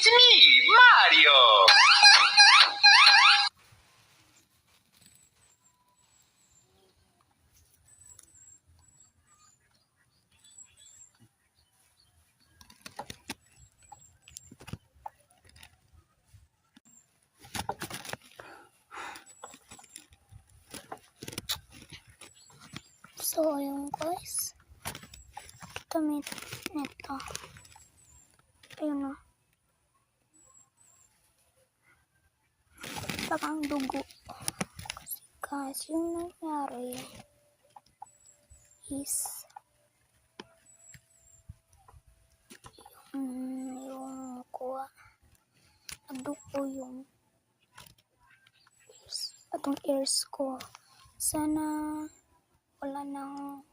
It's me, Mario! So, ayun guys. Damit nito. Ayun o. Parang dugo. Kasi yung nangyari is yung kuha. Nagdugo yung ears. Atong ears ko. Sana wala nang